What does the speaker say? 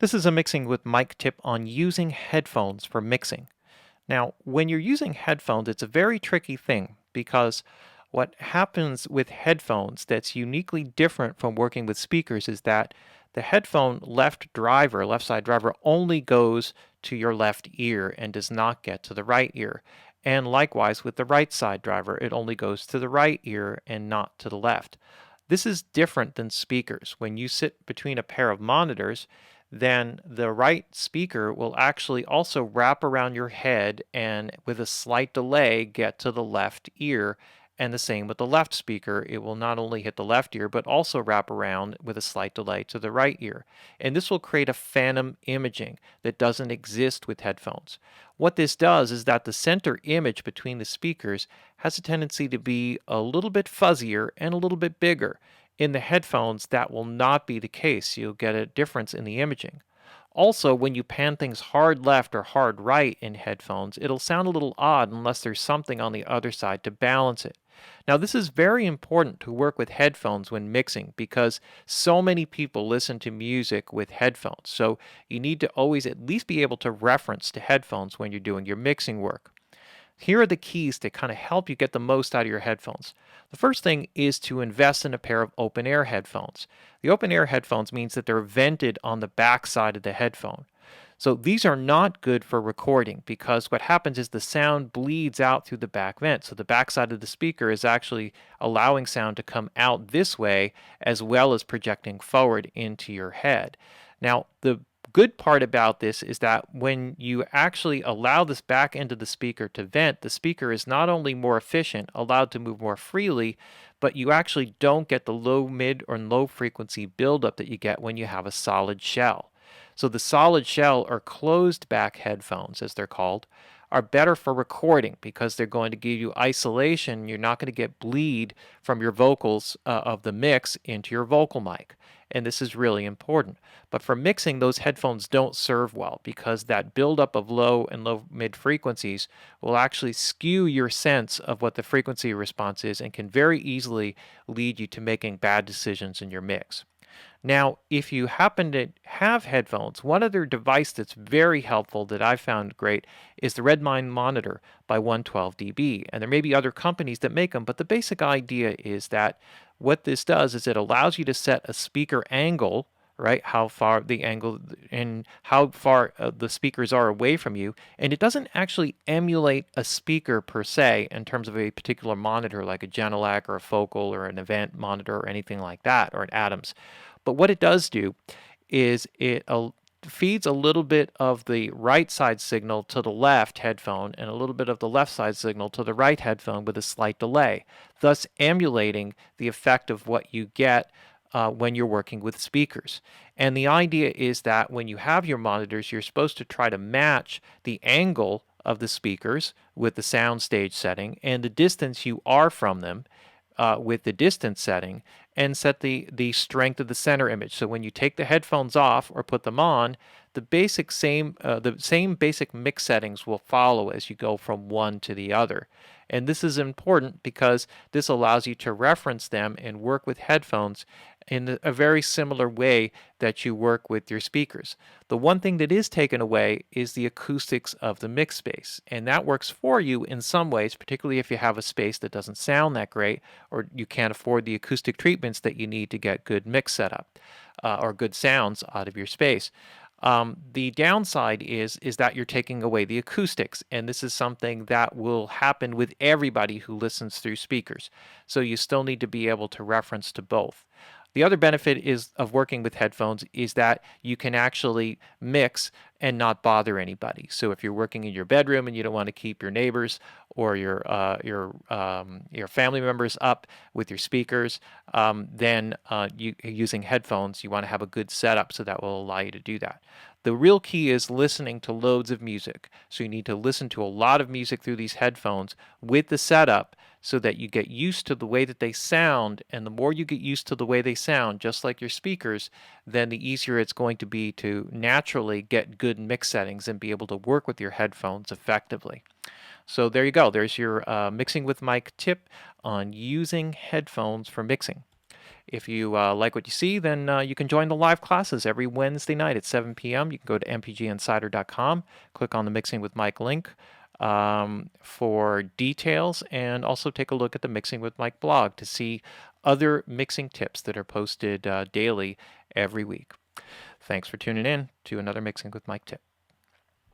This is a mixing with Mike tip on using headphones for mixing. Now, when you're using headphones, it's a very tricky thing because what happens with headphones that's uniquely different from working with speakers is that the headphone left side driver only goes to your left ear and does not get to the right ear. And likewise with the right side driver, it only goes to the right ear and not to the left. This is different than speakers. When you sit between a pair of monitors, then the right speaker will actually also wrap around your head and with a slight delay get to the left ear. And the same with the left speaker. It will not only hit the left ear, but also wrap around with a slight delay to the right ear. And this will create a phantom imaging that doesn't exist with headphones. What this does is that the center image between the speakers has a tendency to be a little bit fuzzier and a little bit bigger. In the headphones, that will not be the case. You'll get a difference in the imaging. Also, when you pan things hard left or hard right in headphones, it'll sound a little odd unless there's something on the other side to balance it. Now, this is very important to work with headphones when mixing because so many people listen to music with headphones. So you need to always at least be able to reference to headphones when you're doing your mixing work. Here are the keys to kind of help you get the most out of your headphones. The first thing is to invest in a pair of open air headphones. The open air headphones means that they're vented on the back side of the headphone. So these are not good for recording because what happens is the sound bleeds out through the back vent. So the back side of the speaker is actually allowing sound to come out this way as well as projecting forward into your head. Now, the good part about this is that when you actually allow this back end of the speaker to vent, the speaker is not only more efficient, allowed to move more freely, but you actually don't get the low, mid, or low frequency buildup that you get when you have a solid shell. So the solid shell or closed back headphones, as they're called, are better for recording because they're going to give you isolation. You're not going to get bleed from your vocals of the mix into your vocal mic. And this is really important. But for mixing, those headphones don't serve well because that buildup of low and low mid frequencies will actually skew your sense of what the frequency response is and can very easily lead you to making bad decisions in your mix. Now, if you happen to have headphones, one other device that's very helpful that I found great is the Redmine Monitor by 112dB. And there may be other companies that make them, but the basic idea is that what this does is it allows you to set a speaker angle, right? How far the angle and how far the speakers are away from you. And it doesn't actually emulate a speaker per se in terms of a particular monitor like a Genelec or a Focal or an Event monitor or anything like that, or an Adams. But what it does do is it feeds a little bit of the right side signal to the left headphone and a little bit of the left side signal to the right headphone with a slight delay, thus emulating the effect of what you get when you're working with speakers. And the idea is that when you have your monitors, you're supposed to try to match the angle of the speakers with the soundstage setting and the distance you are from them with the distance setting and set the strength of the center image. So when you take the headphones off or put them on, the same basic mix settings will follow as you go from one to the other. And this is important because this allows you to reference them and work with headphones in a very similar way that you work with your speakers. The one thing that is taken away is the acoustics of the mix space, and that works for you in some ways, particularly if you have a space that doesn't sound that great or you can't afford the acoustic treatments that you need to get good mix setup or good sounds out of your space. The downside is that you're taking away the acoustics, and this is something that will happen with everybody who listens through speakers. So you still need to be able to reference to both. The other benefit is of working with headphones is that you can actually mix and not bother anybody. So if you're working in your bedroom and you don't want to keep your neighbors or your family members up with your speakers, then using headphones, you want to have a good setup so that will allow you to do that. The real key is listening to loads of music. So you need to listen to a lot of music through these headphones with the setup so that you get used to the way that they sound. And the more you get used to the way they sound, just like your speakers, then the easier it's going to be to naturally get good mix settings and be able to work with your headphones effectively. So there you go. There's your Mixing with Mike tip on using headphones for mixing. If you like what you see, then you can join the live classes every Wednesday night at 7 p.m. You can go to mpginsider.com, click on the Mixing with Mike link for details, and also take a look at the Mixing with Mike blog to see other mixing tips that are posted daily every week. Thanks for tuning in to another Mixing with Mike tip.